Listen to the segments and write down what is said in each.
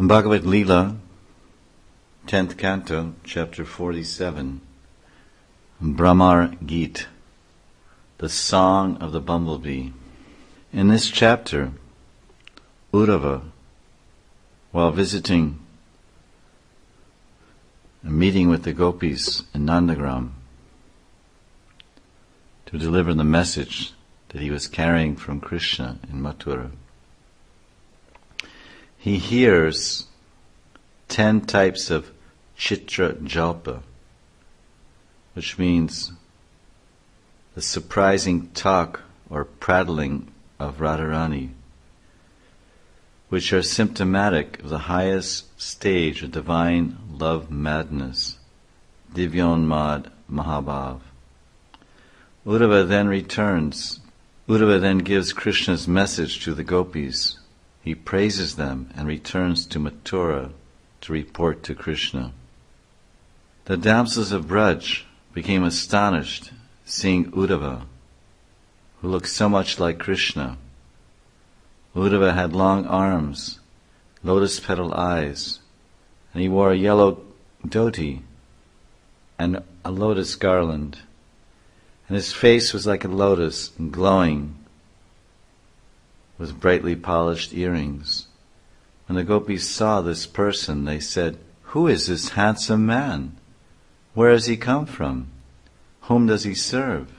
Bhagavad Leela, 10th Canto, Chapter 47, Bhramar Gita, the Song of the Bumblebee. In this chapter, Uddhava, while visiting a meeting with the gopis in Nandagram to deliver the message that he was carrying from Krishna in Mathura, he hears 10 types of chitra jalpa, which means the surprising talk or prattling of Radharani, which are symptomatic of the highest stage of divine love madness, Divyonmad Mahabhav. Uddhava then gives Krishna's message to the gopis. He praises them and returns to Mathura to report to Krishna. The damsels of Braj became astonished seeing Uddhava, who looked so much like Krishna. Uddhava had long arms, lotus petal eyes, and he wore a yellow dhoti and a lotus garland, and his face was like a lotus and glowing with brightly polished earrings. When the gopis saw this person, they said, "Who is this handsome man? Where has he come from? Whom does he serve?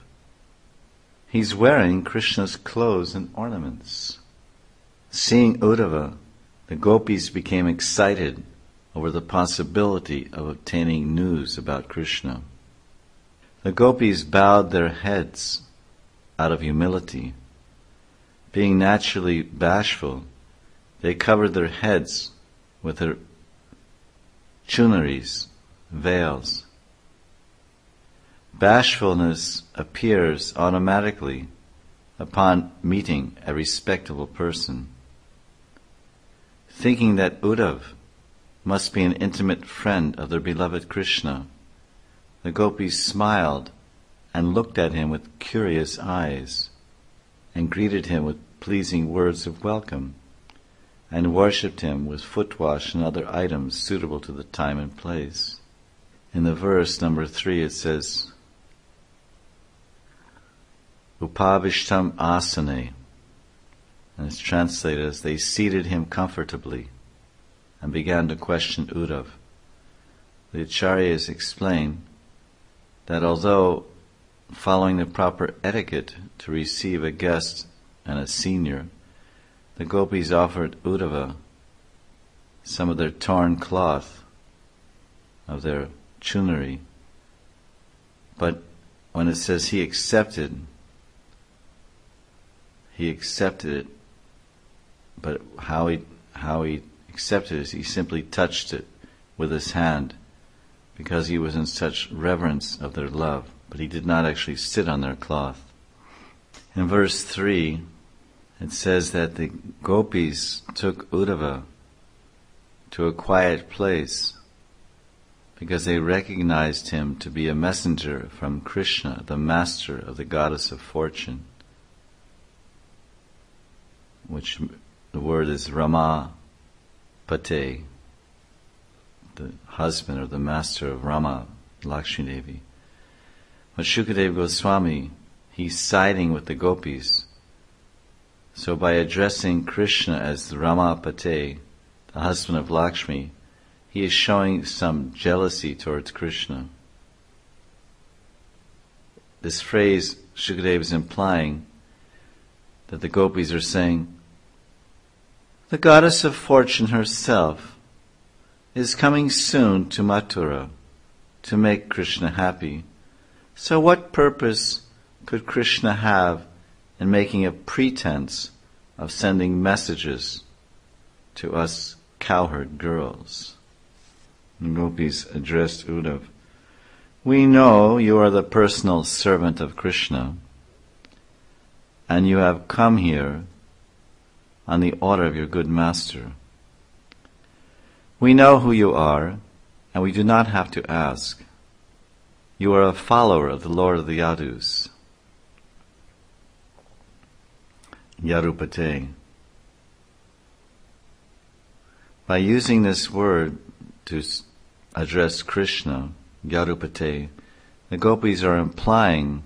He's wearing Krishna's clothes and ornaments." Seeing Uddhava, the gopis became excited over the possibility of obtaining news about Krishna. The gopis bowed their heads out of humility. Being naturally bashful, they covered their heads with their chunaris, veils. Bashfulness appears automatically upon meeting a respectable person. Thinking that Uddhava must be an intimate friend of their beloved Krishna, the gopis smiled and looked at him with curious eyes, and greeted him with pleasing words of welcome, and worshipped him with foot wash and other items suitable to the time and place. In the verse number 3 it says, Upavishtam asane, and it's translated as they seated him comfortably and began to question Uddhava. The Acharyas explain that although following the proper etiquette to receive a guest and a senior, the gopis offered Uddhava some of their torn cloth of their chunari, but when it says he accepted it, but how he accepted it is he simply touched it with his hand because he was in such reverence of their love, but he did not actually sit on their cloth. In verse 3, it says that the gopis took Uddhava to a quiet place because they recognized him to be a messenger from Krishna, the master of the goddess of fortune, which the word is Rama Pate, the husband or the master of Rama, Lakshmi Devi. But Shukadeva Goswami, he's siding with the gopis. So by addressing Krishna as the Rama Pate, the husband of Lakshmi, he is showing some jealousy towards Krishna. This phrase, Shukadeva is implying that the gopis are saying, the goddess of fortune herself is coming soon to Mathura to make Krishna happy. So what purpose could Krishna have in making a pretense of sending messages to us cowherd girls? The gopis addressed Uddhava. We know you are the personal servant of Krishna, and you have come here on the order of your good master. We know who you are, and we do not have to ask. You are a follower of the Lord of the Yadus. Yarupate. By using this word to address Krishna, Yarupate, the gopis are implying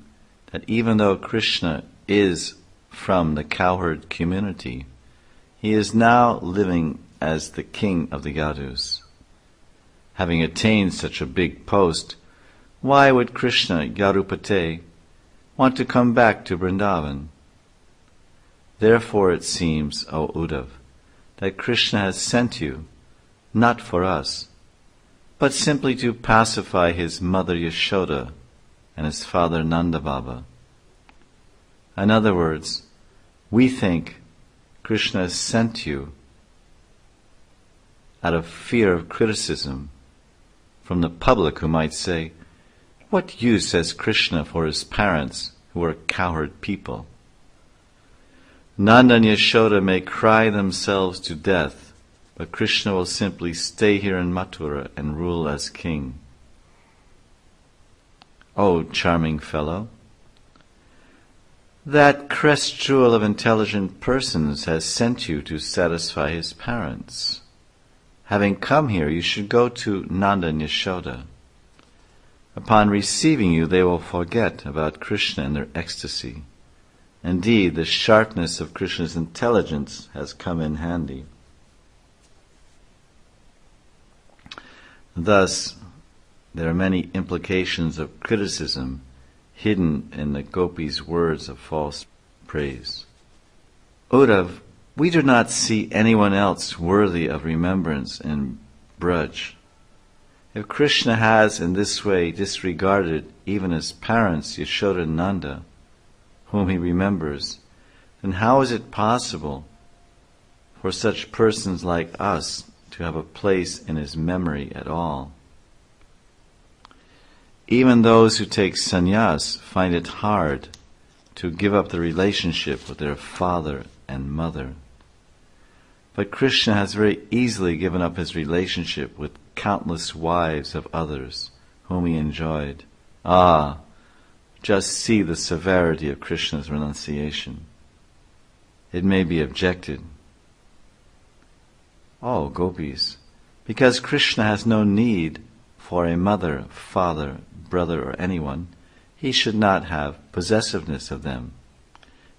that even though Krishna is from the cowherd community, he is now living as the king of the Yadus. Having attained such a big post, why would Krishna, Yarupate, want to come back to Vrindavan? Therefore it seems, O Uddhav, that Krishna has sent you, not for us, but simply to pacify his mother Yashoda and his father Nanda Baba. In other words, we think Krishna has sent you out of fear of criticism from the public, who might say, what use has Krishna for his parents who are cowherd people? Nanda and Yashoda may cry themselves to death, but Krishna will simply stay here in Mathura and rule as king. Oh, charming fellow, that crest jewel of intelligent persons has sent you to satisfy his parents. Having come here, you should go to Nanda and Yashoda. Upon receiving you, they will forget about Krishna and their ecstasy. Indeed, the sharpness of Krishna's intelligence has come in handy. Thus, there are many implications of criticism hidden in the gopis' words of false praise. Uddhav, we do not see anyone else worthy of remembrance in Braj. If Krishna has in this way disregarded even his parents, Yashoda and Nanda, whom he remembers, then how is it possible for such persons like us to have a place in his memory at all? Even those who take sannyas find it hard to give up the relationship with their father and mother. But Krishna has very easily given up his relationship with countless wives of others whom he enjoyed. Ah, just see the severity of Krishna's renunciation. It may be objected, oh, gopis, because Krishna has no need for a mother, father, brother, or anyone, he should not have possessiveness of them.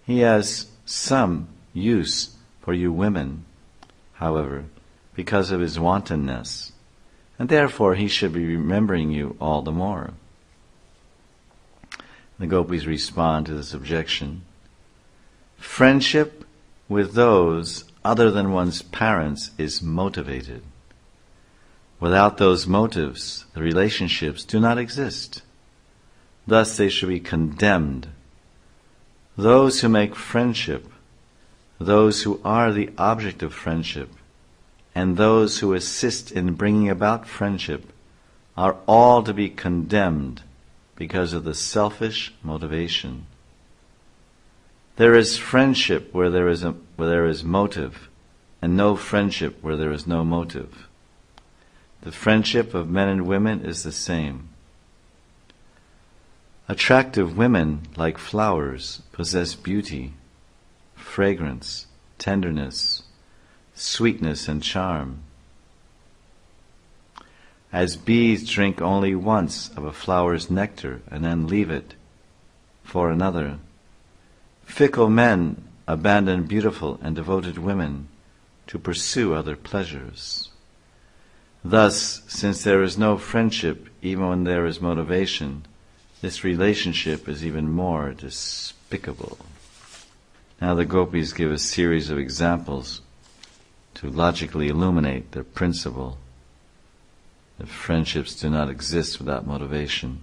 He has some use for you women, however, because of his wantonness, and therefore he should be remembering you all the more. The gopis respond to this objection. Friendship with those other than one's parents is motivated. Without those motives, the relationships do not exist. Thus they should be condemned. Those who make friendship, those who are the object of friendship, and those who assist in bringing about friendship are all to be condemned because of the selfish motivation. There is friendship where there is motive, and no friendship where there is no motive. The friendship of men and women is the same. Attractive women, like flowers, possess beauty, fragrance, tenderness, sweetness, and charm. As bees drink only once of a flower's nectar and then leave it for another, fickle men abandon beautiful and devoted women to pursue other pleasures. Thus, since there is no friendship even when there is motivation, this relationship is even more despicable. Now the gopis give a series of examples to logically illuminate their principle that friendships do not exist without motivation.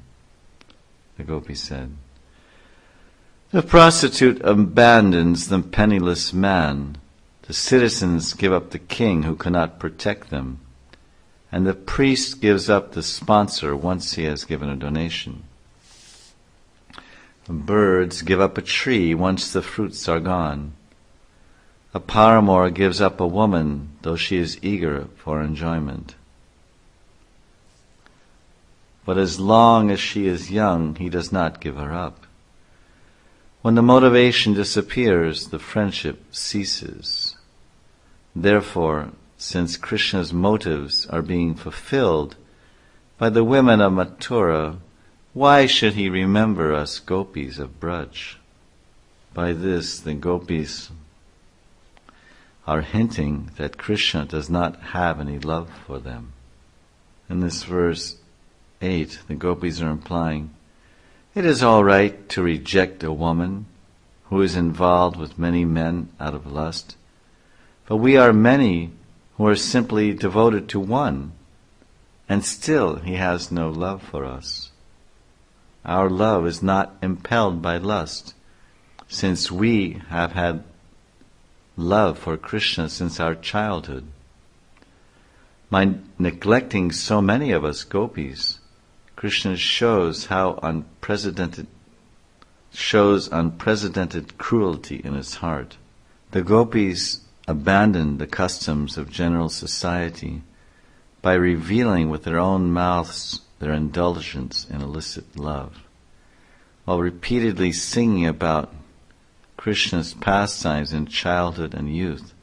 The gopi said, the prostitute abandons the penniless man, the citizens give up the king who cannot protect them, and the priest gives up the sponsor once he has given a donation. The birds give up a tree once the fruits are gone. A paramour gives up a woman though she is eager for enjoyment. But as long as she is young, he does not give her up. When the motivation disappears, the friendship ceases. Therefore, since Krishna's motives are being fulfilled by the women of Mathura, why should he remember us gopis of Braj? By this, the gopis are hinting that Krishna does not have any love for them. In this verse 8, the gopis are implying, it is all right to reject a woman who is involved with many men out of lust, but we are many who are simply devoted to one, and still he has no love for us. Our love is not impelled by lust, since we have had love for Krishna since our childhood. By neglecting so many of us gopis, Krishna shows unprecedented cruelty in his heart. The gopis abandoned the customs of general society by revealing with their own mouths their indulgence in illicit love, while repeatedly singing about Krishna's pastimes in childhood and youth.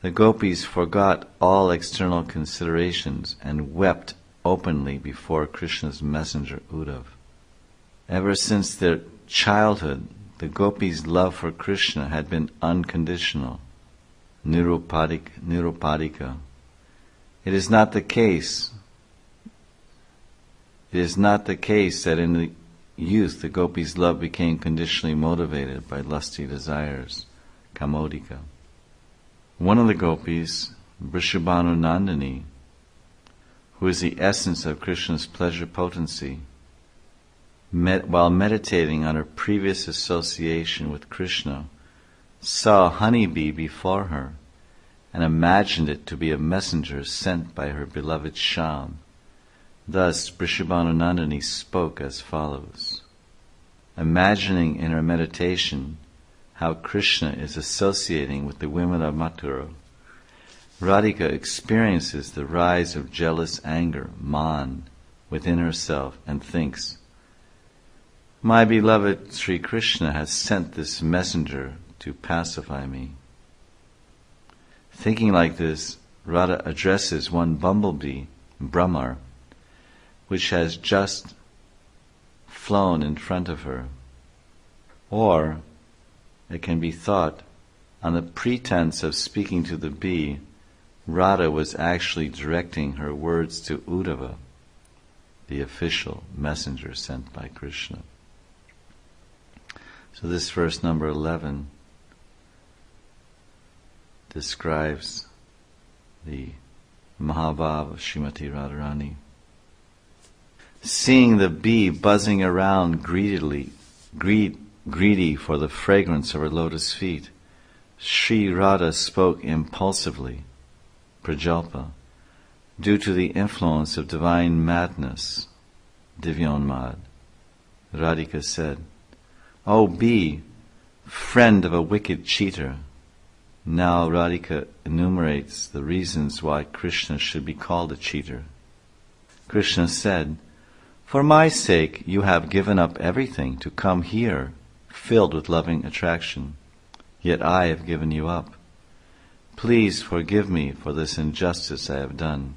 The gopis forgot all external considerations and wept openly before Krishna's messenger Uddhava. Ever since their childhood, the gopis' love for Krishna had been unconditional, nirupadika. It is not the case that in the youth the gopis' love became conditionally motivated by lusty desires, kamodika. One of the gopis, Vrishabhanu Nandini, who is the essence of Krishna's pleasure potency, while meditating on her previous association with Krishna, saw a honeybee before her and imagined it to be a messenger sent by her beloved Shyam. Thus, Vrishabhanu Nandini spoke as follows. Imagining in her meditation how Krishna is associating with the women of Mathura, Radhika experiences the rise of jealous anger, man, within herself and thinks, my beloved Sri Krishna has sent this messenger to pacify me. Thinking like this, Radha addresses one bumblebee, Bhramar, which has just flown in front of her. Or, it can be thought, on the pretense of speaking to the bee, Radha was actually directing her words to Uddhava, the official messenger sent by Krishna. So this verse number 11 describes the Mahabhav of Srimati Radharani. Seeing the bee buzzing around greedy for the fragrance of her lotus feet, Sri Radha spoke impulsively, prajalpa, due to the influence of divine madness, divyonmad. Radhika said, O bee, friend of a wicked cheater. Now Radhika enumerates the reasons why Krishna should be called a cheater. Krishna said, for my sake you have given up everything to come here, filled with loving attraction, yet I have given you up. Please forgive me for this injustice I have done.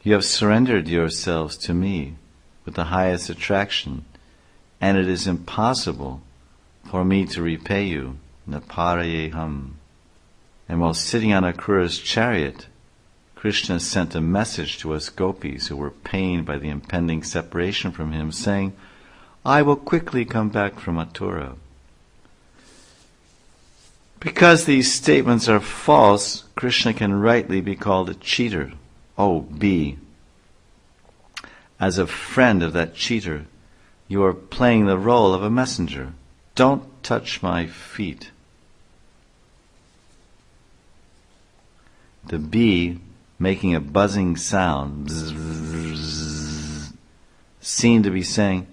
You have surrendered yourselves to me with the highest attraction, and it is impossible for me to repay you, naparayeham. And while sitting on Akrura's chariot, Krishna sent a message to us gopis who were pained by the impending separation from him, saying, I will quickly come back from Mathura. Because these statements are false, Krishna can rightly be called a cheater. Oh, bee, as a friend of that cheater, you are playing the role of a messenger. Don't touch my feet. The bee, making a buzzing sound, bzz, bzz, bzz, seemed to be saying,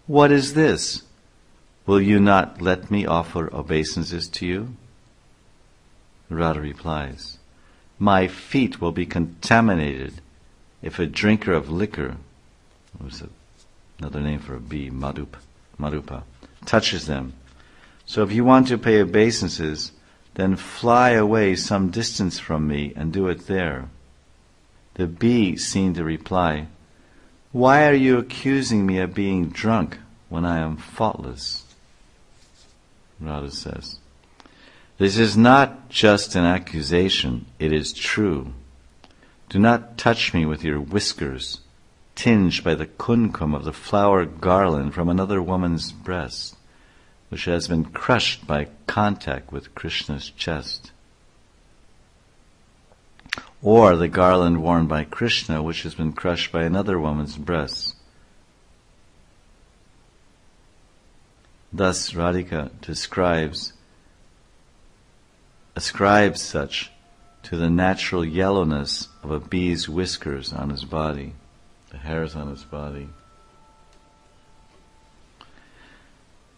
what is this? Will you not let me offer obeisances to you? Radha replies, my feet will be contaminated if a drinker of liquor, was another name for a bee, madupa, touches them. So if you want to pay obeisances, then fly away some distance from me and do it there." The bee seemed to reply, "Why are you accusing me of being drunk when I am faultless?" Radha says, "This is not just an accusation, it is true. Do not touch me with your whiskers, tinged by the kumkum of the flower garland from another woman's breast, which has been crushed by contact with Krishna's chest. Or the garland worn by Krishna, which has been crushed by another woman's breast." Thus Radhika ascribes such to the natural yellowness of a bee's whiskers on his body, the hairs on his body.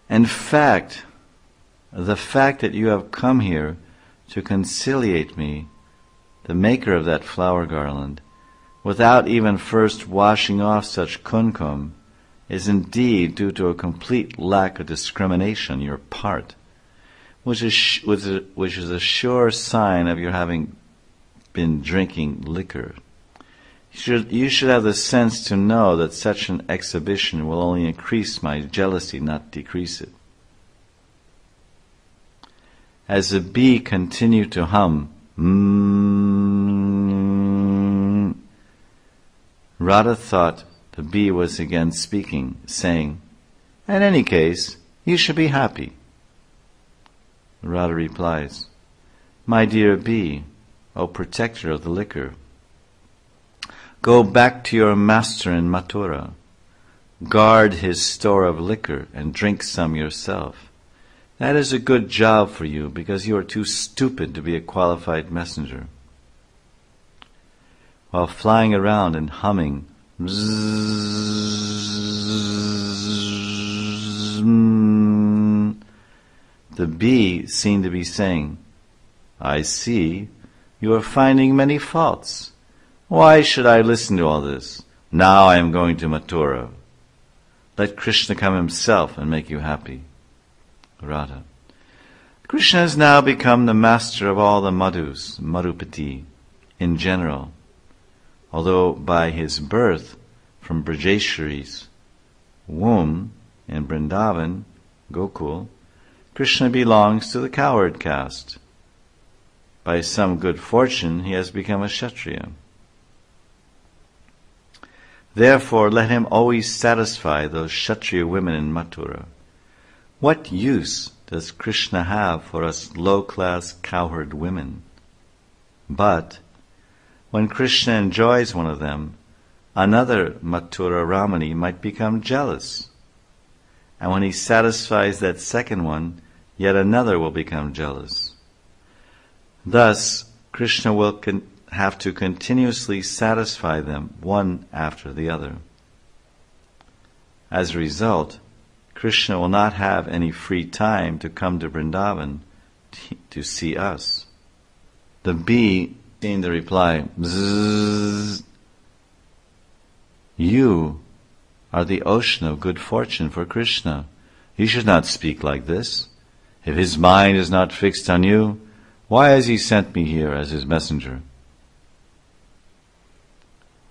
In fact, the fact that you have come here to conciliate me, the maker of that flower garland, without even first washing off such kumkum, is indeed due to a complete lack of discrimination on your part, which is a sure sign of your having been drinking liquor. You should have the sense to know that such an exhibition will only increase my jealousy, not decrease it. As the bee continued to hum, Radha thought the bee was again speaking, saying, "In any case, you should be happy." Radha replies, "My dear bee, O protector of the liquor, go back to your master in Mathura. Guard his store of liquor and drink some yourself. That is a good job for you because you are too stupid to be a qualified messenger." While flying around and humming, the bee seemed to be saying, "I see, you are finding many faults. Why should I listen to all this? Now I am going to Mathura. Let Krishna come himself and make you happy." Radha: "Krishna has now become the master of all the madhus, Madhupati, in general, although by his birth from Brajeshwari's womb in Vrindavan, Gokul, Krishna belongs to the coward caste. By some good fortune he has become a Kshatriya. Therefore let him always satisfy those Kshatriya women in Mathura. What use does Krishna have for us low-class cowherd women? But when Krishna enjoys one of them, another Mathura Ramani might become jealous. And when he satisfies that second one, yet another will become jealous. Thus, Krishna will have to continuously satisfy them one after the other. As a result, Krishna will not have any free time to come to Vrindavan to see us." The bee seemed to reply, "Bzzz. You are the ocean of good fortune for Krishna. You should not speak like this. If his mind is not fixed on you, why has he sent me here as his messenger?"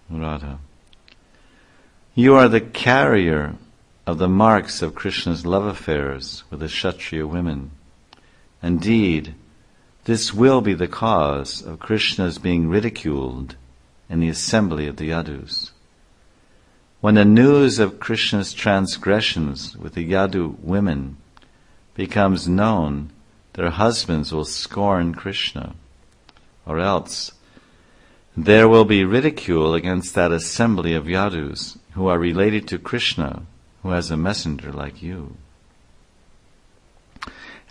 Radha: "You are the carrier of the marks of Krishna's love affairs with the Kshatriya women. Indeed, this will be the cause of Krishna's being ridiculed in the assembly of the Yadus. When the news of Krishna's transgressions with the Yadu women becomes known, their husbands will scorn Krishna, or else there will be ridicule against that assembly of Yadus who are related to Krishna, who has a messenger like you.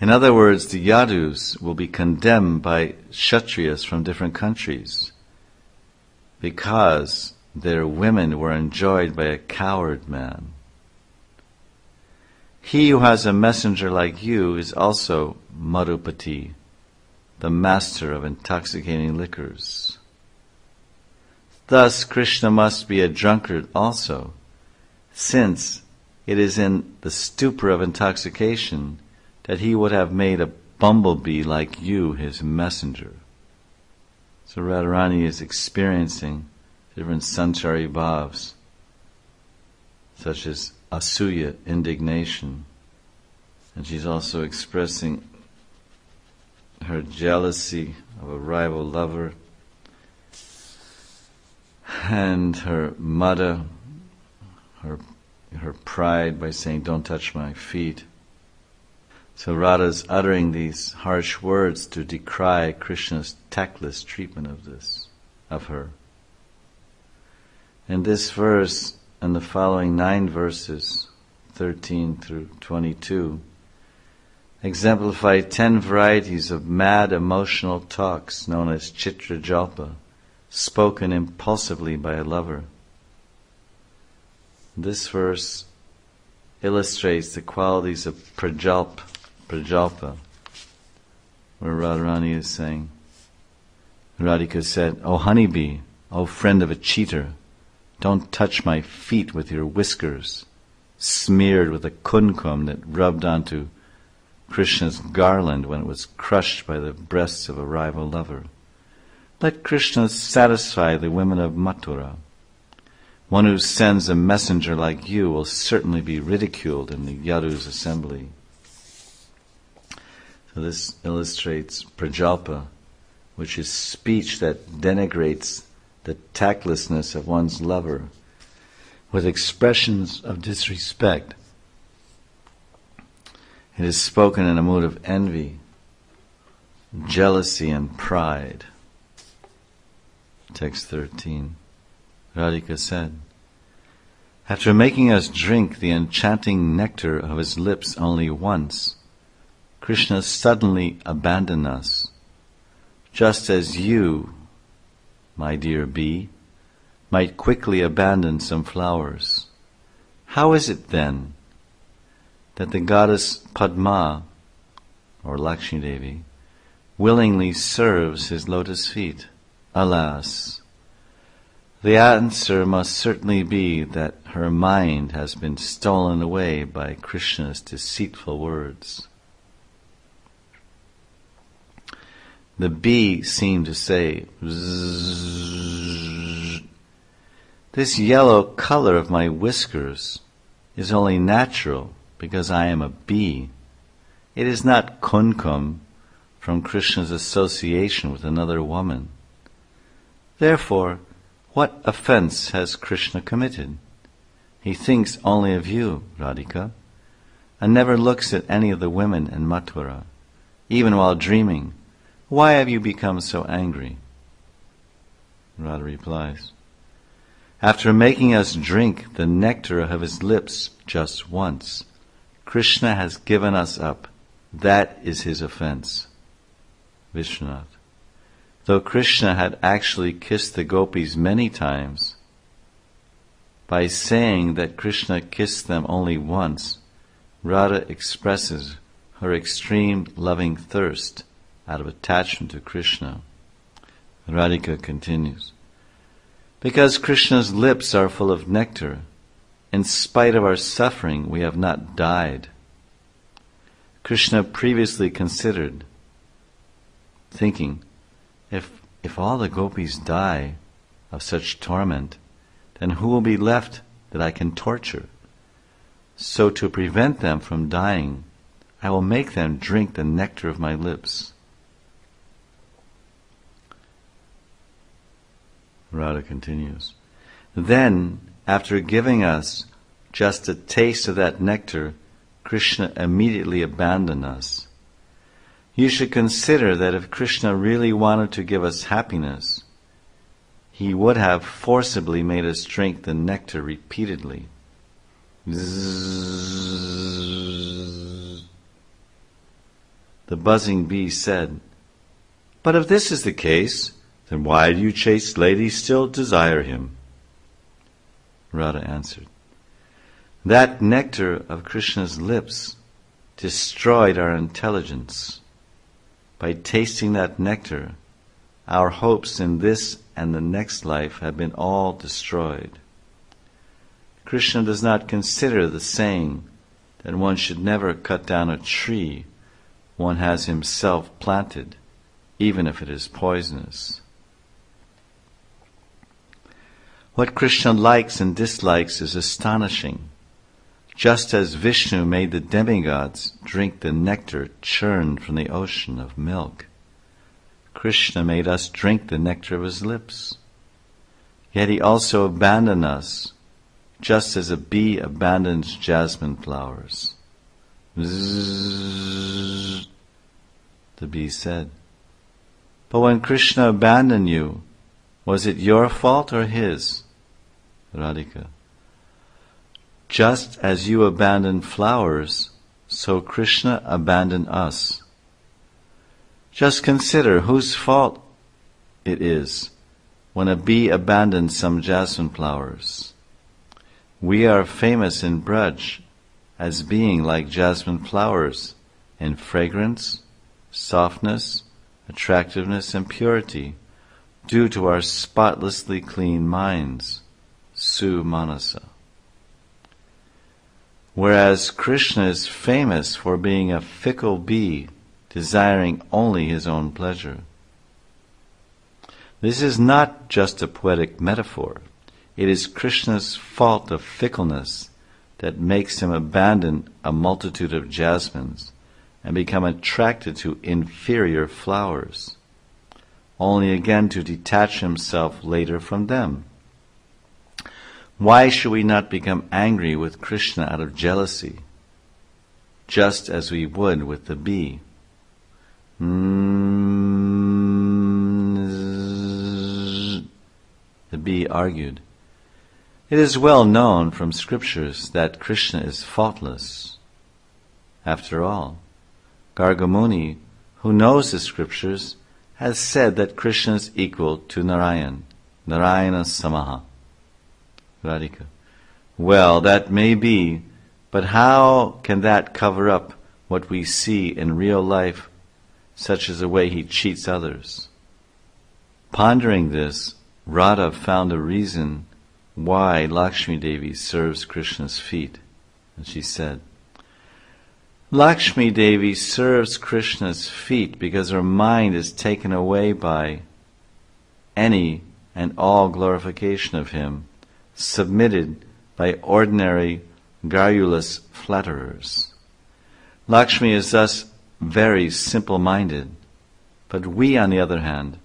In other words, the Yadus will be condemned by Kshatriyas from different countries because their women were enjoyed by a coward man. He who has a messenger like you is also Madhupati, the master of intoxicating liquors. Thus Krishna must be a drunkard also, since it is in the stupor of intoxication that he would have made a bumblebee like you, his messenger. So Radharani is experiencing different sanchari bhavs, such as asuya, indignation, and she's also expressing her jealousy of a rival lover, and her mada, her pride by saying, "Don't touch my feet." So Radha's uttering these harsh words to decry Krishna's tactless treatment of her. And this verse and the following 9 verses, 13 through 22, exemplify 10 varieties of mad emotional talks known as chitra jalpa, spoken impulsively by a lover. This verse illustrates the qualities of prajalpa, where Radharani is saying, Radhika said, "O honeybee, O friend of a cheater, don't touch my feet with your whiskers, smeared with a kumkum that rubbed onto Krishna's garland when it was crushed by the breasts of a rival lover. Let Krishna satisfy the women of Mathura. One who sends a messenger like you will certainly be ridiculed in the Yadu's assembly." So this illustrates prajalpa, which is speech that denigrates the tactlessness of one's lover with expressions of disrespect. It is spoken in a mood of envy, jealousy, and pride. Text 13. Radhika said, "After making us drink the enchanting nectar of his lips only once, Krishna suddenly abandoned us, just as you, my dear bee, might quickly abandon some flowers. How is it then that the goddess Padma, or Lakshmi Devi, willingly serves his lotus feet? Alas! The answer must certainly be that her mind has been stolen away by Krishna's deceitful words." The bee seemed to say, "Zzz, this yellow color of my whiskers is only natural because I am a bee. It is not kumkum from Krishna's association with another woman. Therefore, what offense has Krishna committed? He thinks only of you, Radhika, and never looks at any of the women in Mathura, even while dreaming. Why have you become so angry?" Radha replies, "After making us drink the nectar of his lips just once, Krishna has given us up. That is his offense." Vishwanath, though Krishna had actually kissed the gopis many times, by saying that Krishna kissed them only once, Radha expresses her extreme loving thirst out of attachment to Krishna. Radhika continues, "Because Krishna's lips are full of nectar, in spite of our suffering, we have not died." Krishna previously considered, thinking, if all the gopis die of such torment, then who will be left that I can torture? So to prevent them from dying, I will make them drink the nectar of my lips. Radha continues, "Then, after giving us just a taste of that nectar, Krishna immediately abandoned us. You should consider that if Krishna really wanted to give us happiness, he would have forcibly made us drink the nectar repeatedly." Zzz. The buzzing bee said, "But if this is the case, then why do you chaste ladies still desire him?" Radha answered, "That nectar of Krishna's lips destroyed our intelligence. By tasting that nectar, our hopes in this and the next life have been all destroyed. Krishna does not consider the saying that one should never cut down a tree one has himself planted, even if it is poisonous. What Krishna likes and dislikes is astonishing. Just as Vishnu made the demigods drink the nectar churned from the ocean of milk, Krishna made us drink the nectar of his lips. Yet he also abandoned us, just as a bee abandons jasmine flowers. Zzz, the bee said. But when Krishna abandoned you, was it your fault or his? Radhika. Just as you abandoned flowers, so Krishna abandoned us. Just consider whose fault it is when a bee abandons some jasmine flowers. We are famous in Braj as being like jasmine flowers in fragrance, softness, attractiveness, and purity, due to our spotlessly clean minds, Sumanasa. Whereas Krishna is famous for being a fickle bee, desiring only his own pleasure. This is not just a poetic metaphor. It is Krishna's fault of fickleness that makes him abandon a multitude of jasmines and become attracted to inferior flowers, only again to detach himself later from them. Why should we not become angry with Krishna out of jealousy, just as we would with the bee? The bee argued. It is well known from scriptures that Krishna is faultless. After all, Gargamuni, who knows the scriptures, has said that Krishna is equal to Narayan, Narayana Samaha. Radhika. Well, that may be, but how can that cover up what we see in real life, such as the way he cheats others? Pondering this, Radha found a reason why Lakshmi Devi serves Krishna's feet. And she said, Lakshmi Devi serves Krishna's feet because her mind is taken away by any and all glorification of him, submitted by ordinary garrulous flatterers. Lakshmi is thus very simple-minded, but we, on the other hand,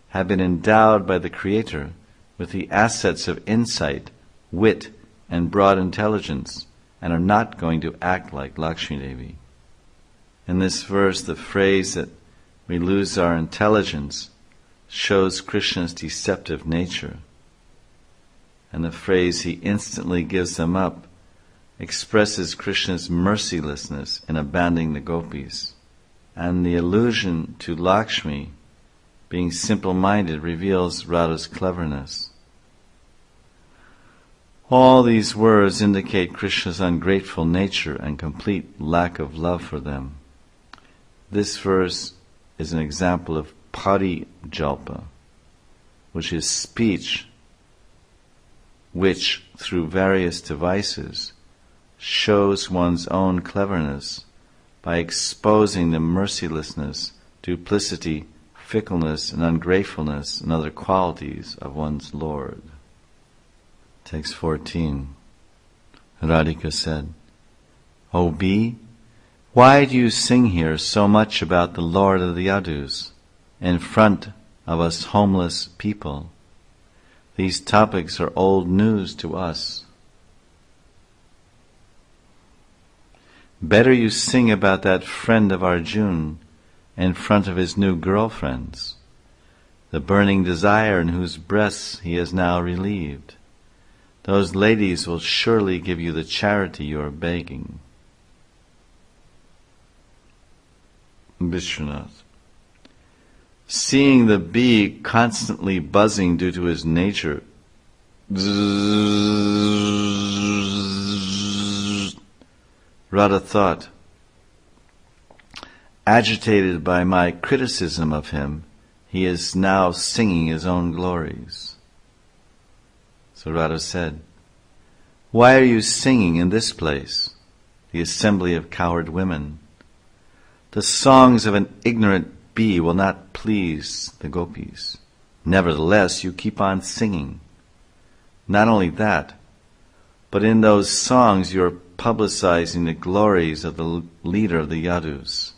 have been endowed by the Creator with the assets of insight, wit, and broad intelligence, and are not going to act like Lakshmi Devi. In this verse, the phrase that we lose our intelligence shows Krishna's deceptive nature. And the phrase he instantly gives them up expresses Krishna's mercilessness in abandoning the gopis. And the allusion to Lakshmi being simple-minded reveals Radha's cleverness. All these words indicate Krishna's ungrateful nature and complete lack of love for them. This verse is an example of parijalpa, which is speech which, through various devices, shows one's own cleverness by exposing the mercilessness, duplicity, fickleness, and ungratefulness and other qualities of one's Lord. Text 14. Radhika said, O bee, why do you sing here so much about the Lord of the Yadus in front of us homeless people? These topics are old news to us. Better you sing about that friend of Arjuna in front of his new girlfriends, the burning desire in whose breasts he is now relieved. Those ladies will surely give you the charity you are begging. Vishwanath. Seeing the bee constantly buzzing due to his nature, Radha thought, agitated by my criticism of him, he is now singing his own glories. So Radha said, why are you singing in this place, the assembly of coward women? The songs of an ignorant bee will not please the gopis. Nevertheless, you keep on singing. Not only that, but in those songs you are publicizing the glories of the leader of the Yadus,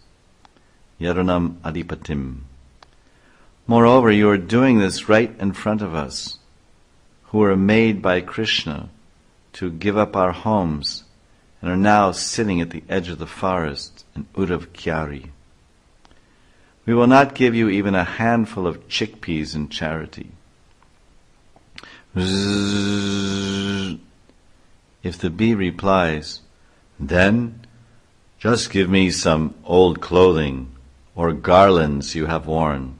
Yadunam Adipatim. Moreover, you are doing this right in front of us, who were made by Krishna to give up our homes and are now sitting at the edge of the forest in Uddhav Kyari. We will not give you even a handful of chickpeas in charity. If the bee replies, then just give me some old clothing or garlands you have worn.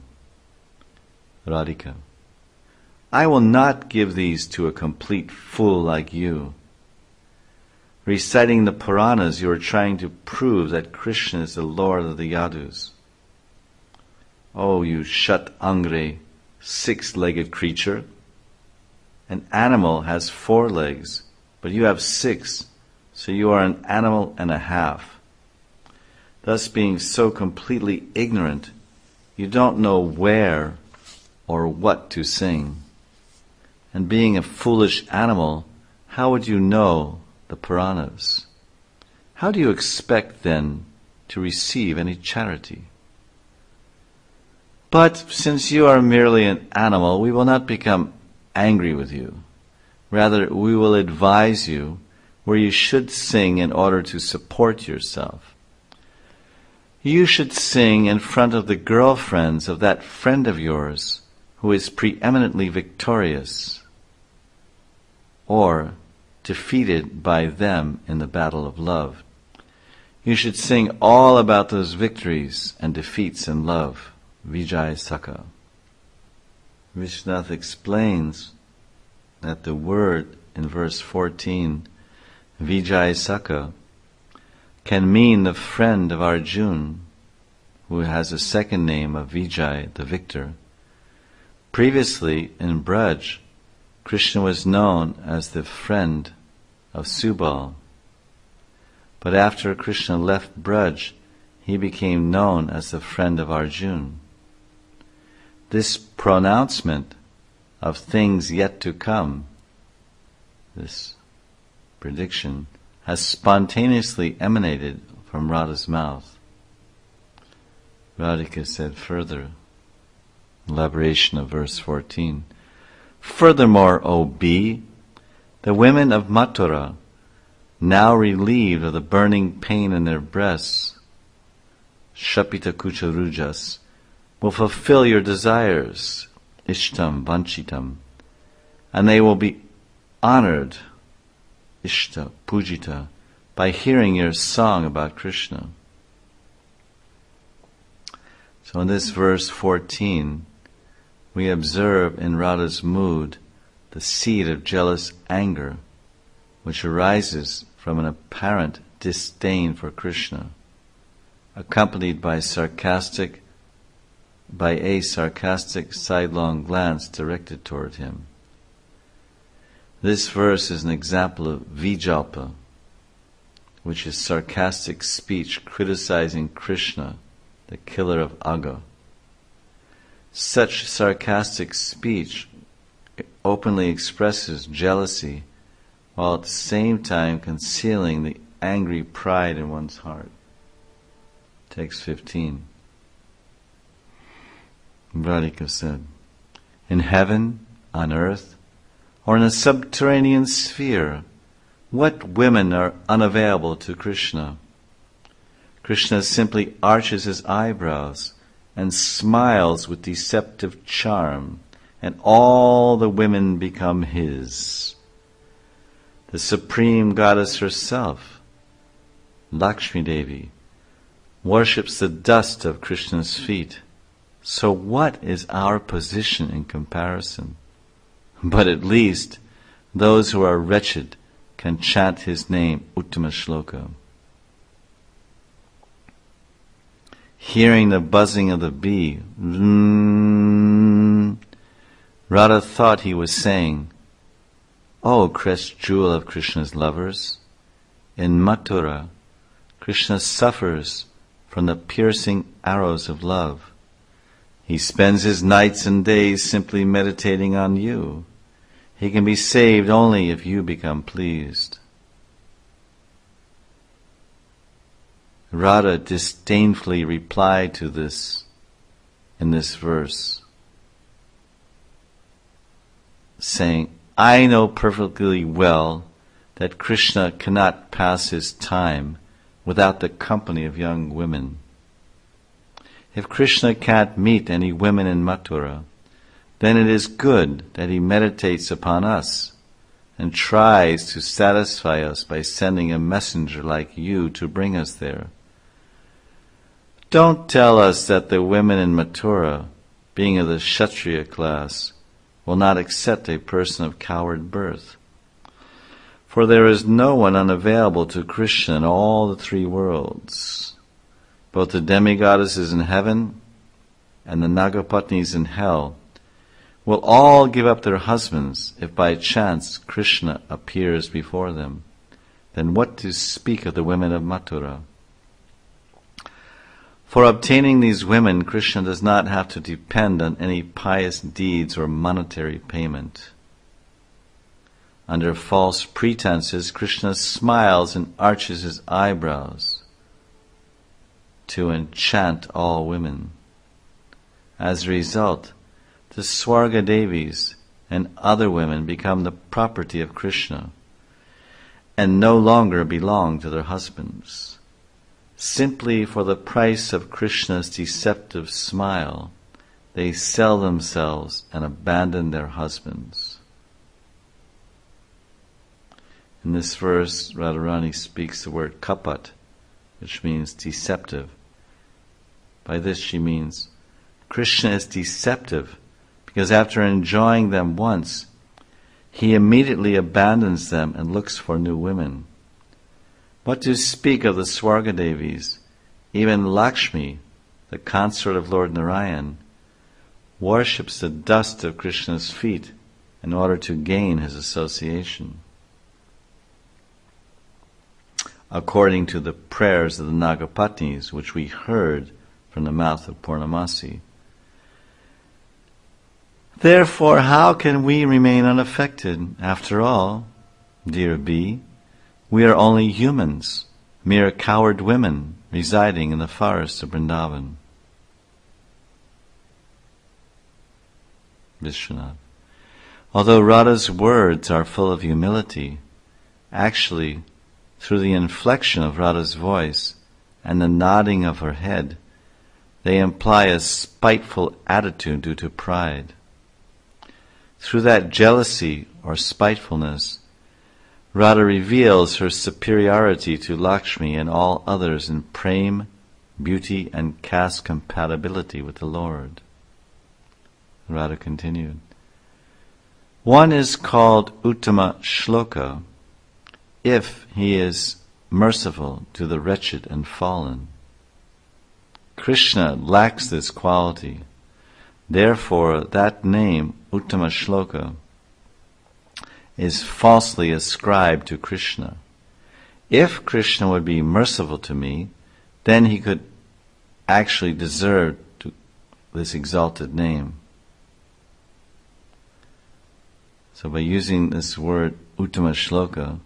Radhika: I will not give these to a complete fool like you. Reciting the Puranas, you are trying to prove that Krishna is the Lord of the Yadus. Oh, you Shat-Angre, 6-legged creature! An animal has 4 legs, but you have 6, so you are an animal and a half. Thus, being so completely ignorant, you don't know where or what to sing. And being a foolish animal, how would you know the Puranas? How do you expect, then, to receive any charity? But since you are merely an animal, we will not become angry with you. Rather, we will advise you where you should sing in order to support yourself. You should sing in front of the girlfriends of that friend of yours who is preeminently victorious, or defeated by them in the battle of love. You should sing all about those victories and defeats in love. Vijay Saka. Vishwanath explains that the word in verse 14, Vijay Saka, can mean the friend of Arjuna, who has a second name of Vijay, the victor. Previously in Braj, Krishna was known as the friend of Subal. But after Krishna left Braj, he became known as the friend of Arjuna. This pronouncement of things yet to come, this prediction, has spontaneously emanated from Radha's mouth. Radhika said further, elaboration of verse 14, furthermore, O bee, the women of Mathura, now relieved of the burning pain in their breasts, Shapita Kucharujas, will fulfill your desires, Ishtam Vanchitam, and they will be honored, Ishta Pujita, by hearing your song about Krishna. So in this verse 14, we observe in Radha's mood the seed of jealous anger, which arises from an apparent disdain for Krishna, accompanied by a sarcastic sidelong glance directed toward him. This verse is an example of Vijalpa, which is sarcastic speech criticizing Krishna, the killer of Aga. Such sarcastic speech openly expresses jealousy, while at the same time concealing the angry pride in one's heart. Text 15. Radhika said, in heaven, on earth, or in a subterranean sphere, what women are unavailable to Krishna? Krishna simply arches his eyebrows and smiles with deceptive charm, and all the women become his. The Supreme Goddess herself, Lakshmi Devi, worships the dust of Krishna's feet. So what is our position in comparison? But at least those who are wretched can chant his name, Uttama Shloka. Hearing the buzzing of the bee, Radha thought he was saying, "O crest jewel of Krishna's lovers, in Mathura, Krishna suffers from the piercing arrows of love. He spends his nights and days simply meditating on you. He can be saved only if you become pleased. Radha disdainfully replied to this in this verse, saying, I know perfectly well that Krishna cannot pass his time without the company of young women. If Krishna can't meet any women in Mathura, then it is good that he meditates upon us and tries to satisfy us by sending a messenger like you to bring us there. Don't tell us that the women in Mathura, being of the Kshatriya class, will not accept a person of coward birth. For there is no one unavailable to Krishna in all the three worlds. Both the demigoddesses in heaven and the Nagapatnis in hell will all give up their husbands if by chance Krishna appears before them. Then what to speak of the women of Mathura? For obtaining these women, Krishna does not have to depend on any pious deeds or monetary payment. Under false pretenses, Krishna smiles and arches his eyebrows to enchant all women. As a result, the Swarga Devis and other women become the property of Krishna and no longer belong to their husbands. Simply for the price of Krishna's deceptive smile, they sell themselves and abandon their husbands. In this verse, Radharani speaks the word kapat, which means deceptive. By this she means Krishna is deceptive because after enjoying them once, he immediately abandons them and looks for new women. What to speak of the Swarga Devis? Even Lakshmi, the consort of Lord Narayan, worships the dust of Krishna's feet in order to gain his association. According to the prayers of the Nagapatnis, which we heard from the mouth of Purnamasi. Therefore, how can we remain unaffected? After all, dear B, we are only humans, mere coward women residing in the forests of Vrindavan. Vishwanath. Although Radha's words are full of humility, actually, through the inflection of Radha's voice and the nodding of her head, they imply a spiteful attitude due to pride. Through that jealousy or spitefulness, Radha reveals her superiority to Lakshmi and all others in prem, beauty, and caste compatibility with the Lord. Radha continued. One is called Uttama Shloka if he is merciful to the wretched and fallen. Krishna lacks this quality. Therefore, that name, Uttama Shloka, is falsely ascribed to Krishna. If Krishna would be merciful to me, then he could actually deserve this exalted name. So by using this word Uttama Shloka,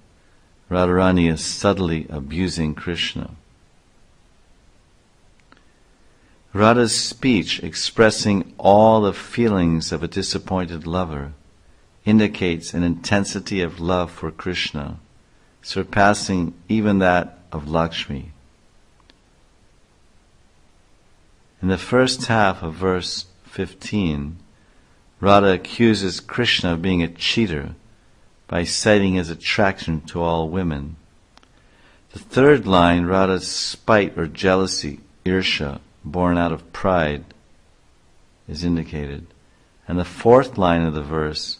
Radharani is subtly abusing Krishna. Radha's speech expressing all the feelings of a disappointed lover indicates an intensity of love for Krishna, surpassing even that of Lakshmi. In the first half of verse 15, Radha accuses Krishna of being a cheater by citing his attraction to all women. The third line, Radha's spite or jealousy, irsha, born out of pride, is indicated. And the fourth line of the verse,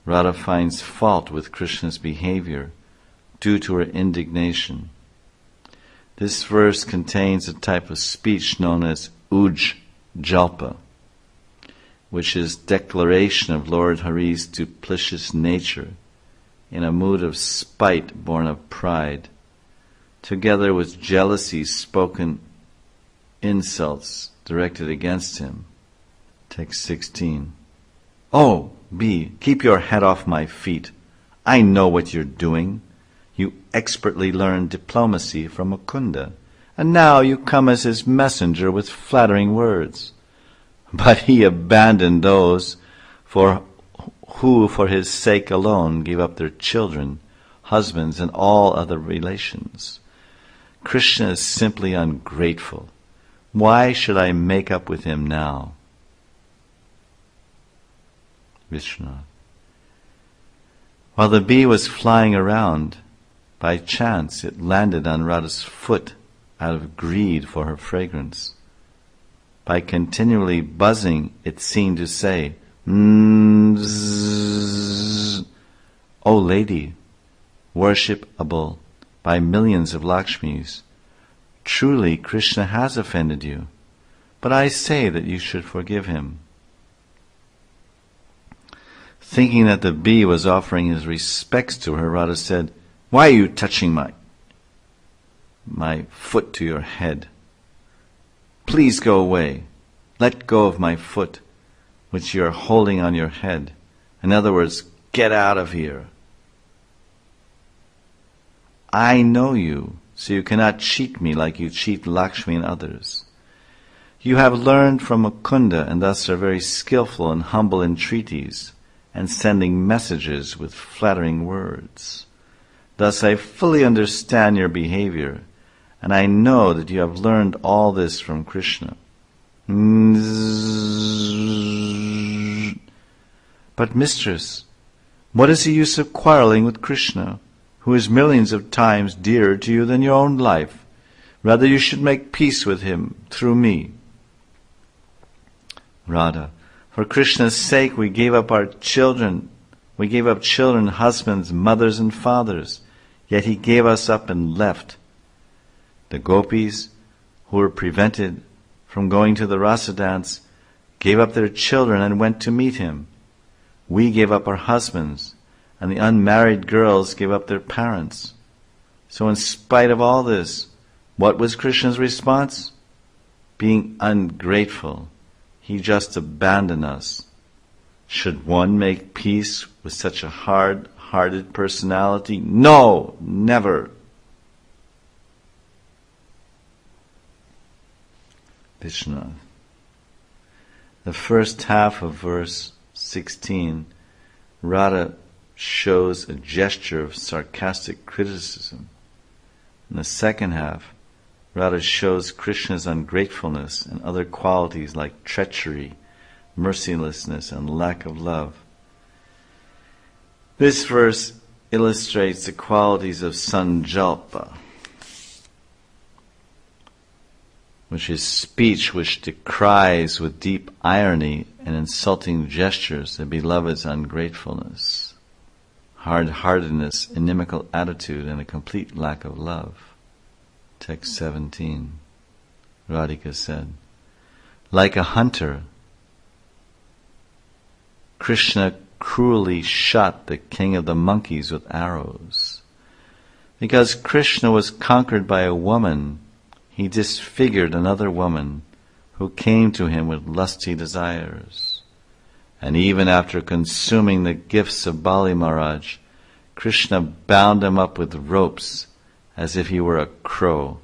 Radha finds fault with Krishna's behavior due to her indignation. This verse contains a type of speech known as Uj Jalpa, which is declaration of Lord Hari's duplicitous nature in a mood of spite born of pride, together with jealousy spoken insults directed against him. Text 16. "Oh, B, keep your head off my feet. I know what you're doing. You expertly learned diplomacy from Mukunda, and now you come as his messenger with flattering words. But he abandoned those who for his sake alone gave up their children, husbands, and all other relations. Krishna is simply ungrateful. Why should I make up with him now?" Vishnu. While the bee was flying around, by chance it landed on Radha's foot out of greed for her fragrance. By continually buzzing, it seemed to say, "O lady, worshipable by millions of Lakshmis, truly Krishna has offended you, but I say that you should forgive him." Thinking that the bee was offering his respects to her, Radha said, "Why are you touching my foot to your head? Please go away. Let go of my foot, which you are holding on your head. In other words, get out of here. I know you, so you cannot cheat me like you cheat Lakshmi and others. You have learned from Mukunda and thus are very skillful in humble entreaties and sending messages with flattering words. Thus I fully understand your behavior, and I know that you have learned all this from Krishna. But mistress, what is the use of quarreling with Krishna, who is millions of times dearer to you than your own life? Rather you should make peace with him through me. Radha, for Krishna's sake we gave up our children. We gave up children, husbands, mothers and fathers, yet he gave us up and left. The gopis, who were prevented from going to the rasa dance, gave up their children and went to meet him. We gave up our husbands, and the unmarried girls gave up their parents. So in spite of all this, what was Krishna's response? Being ungrateful, he just abandoned us. Should one make peace with such a hard-hearted personality? No, never. Vishnu. The first half of verse 16, Radha shows a gesture of sarcastic criticism. In the second half, Radha shows Krishna's ungratefulness and other qualities like treachery, mercilessness, and lack of love. This verse illustrates the qualities of sanjalpa, which is speech which decries with deep irony and insulting gestures the beloved's ungratefulness, hard-heartedness, inimical attitude, and a complete lack of love. Text 17. Radhika said, like a hunter, Krishna cruelly shot the king of the monkeys with arrows. Because Krishna was conquered by a woman, he disfigured another woman who came to him with lusty desires. And even after consuming the gifts of Bali Maharaj, Krishna bound him up with ropes as if he were a crow.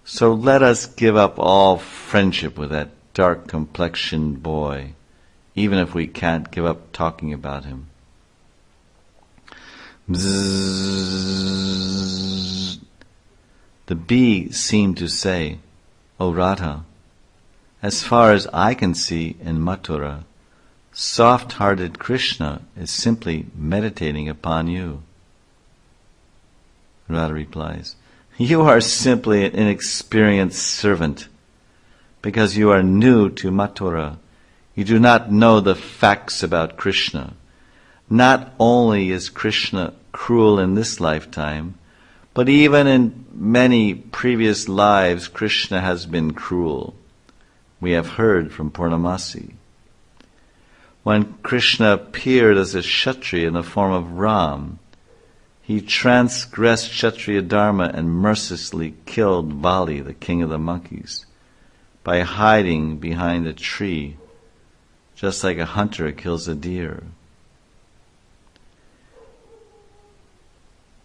So let us give up all friendship with that dark-complexioned boy, even if we can't give up talking about him. Bzzz. The bee seemed to say, O Radha, as far as I can see in Mathura, soft-hearted Krishna is simply meditating upon you. Radha replies, you are simply an inexperienced servant. Because you are new to Mathura, you do not know the facts about Krishna. Not only is Krishna cruel in this lifetime, but even in many previous lives, Krishna has been cruel. We have heard from Purnamasi. When Krishna appeared as a Kshatriya in the form of Ram, he transgressed Kshatriya Dharma and mercilessly killed Bali, the king of the monkeys, by hiding behind a tree, just like a hunter kills a deer.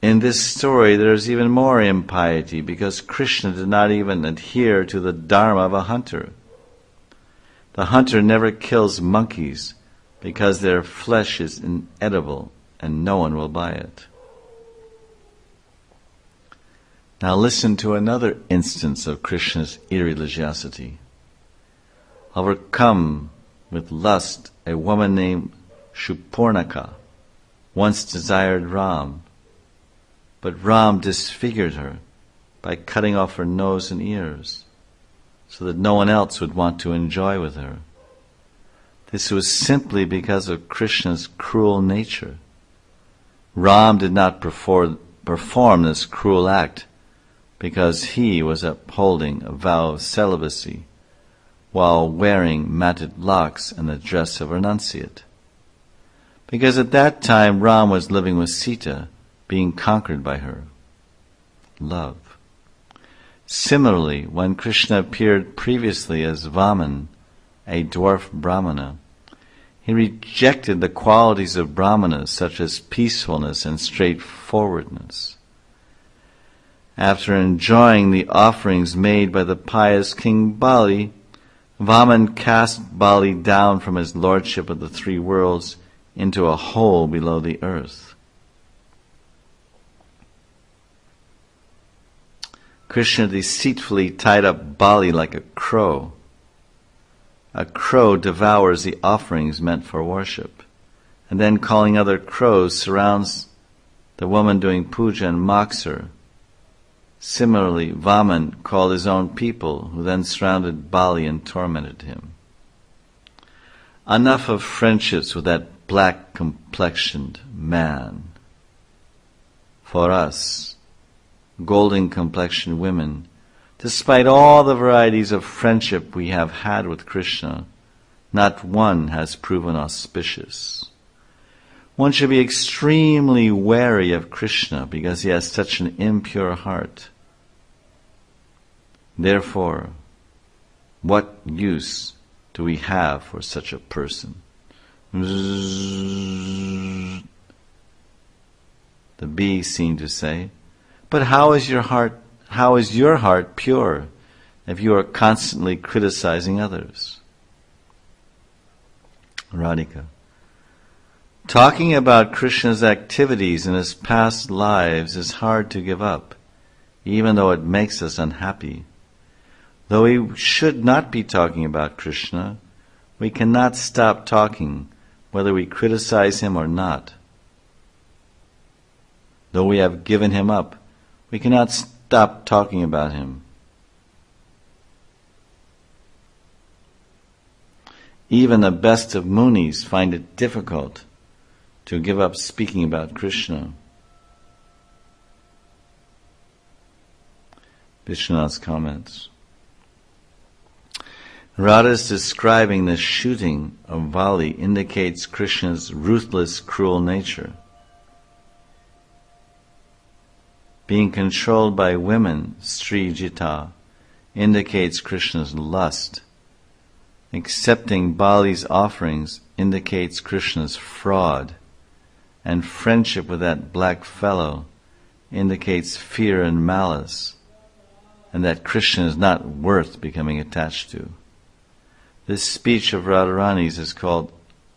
In this story, there is even more impiety because Krishna did not even adhere to the dharma of a hunter. The hunter never kills monkeys because their flesh is inedible and no one will buy it. Now listen to another instance of Krishna's irreligiosity. Overcome with lust, a woman named Shupurnaka once desired Ram, but Ram disfigured her by cutting off her nose and ears so that no one else would want to enjoy with her. This was simply because of Krishna's cruel nature. Ram did not perform this cruel act because he was upholding a vow of celibacy while wearing matted locks and the dress of a renunciate. Because at that time Ram was living with Sita, being conquered by her love. Similarly, when Krishna appeared previously as Vaman, a dwarf Brahmana, he rejected the qualities of Brahmanas such as peacefulness and straightforwardness. After enjoying the offerings made by the pious King Bali, Vaman cast Bali down from his lordship of the three worlds into a hole below the earth. Krishna deceitfully tied up Bali like a crow. A crow devours the offerings meant for worship, and then calling other crows surrounds the woman doing puja and mocks her. Similarly, Vaman called his own people, who then surrounded Bali and tormented him. Enough of friendships with that black-complexioned man. For us, golden-complexioned women, despite all the varieties of friendship we have had with Krishna, not one has proven auspicious. One should be extremely wary of Krishna because he has such an impure heart. Therefore, what use do we have for such a person? The bee seemed to say, but how is your heart pure if you are constantly criticizing others? Radhika. Talking about Krishna's activities in his past lives is hard to give up, even though it makes us unhappy. Though we should not be talking about Krishna, we cannot stop talking whether we criticize him or not. Though we have given him up, we cannot stop talking about him. Even the best of munis find it difficult to give up speaking about Krishna. Vishwanath's comments. Radha's describing the shooting of Vali indicates Krishna's ruthless, cruel nature. Being controlled by women, Sri Jita, indicates Krishna's lust. Accepting Bali's offerings indicates Krishna's fraud. And friendship with that black fellow indicates fear and malice, and that Krishna is not worth becoming attached to. This speech of Radharani's is called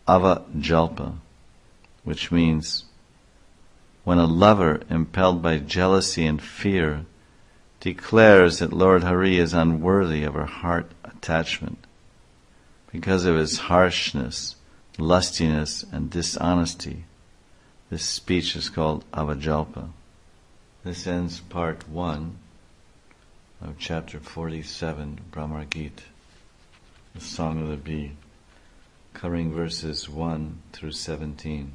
Avajalpa, which means when a lover, impelled by jealousy and fear, declares that Lord Hari is unworthy of her heart attachment because of his harshness, lustiness, and dishonesty. This speech is called Avajalpa. This ends part 1 of chapter 47, Bhramar Gita, the Song of the Bee, covering verses 1 through 17.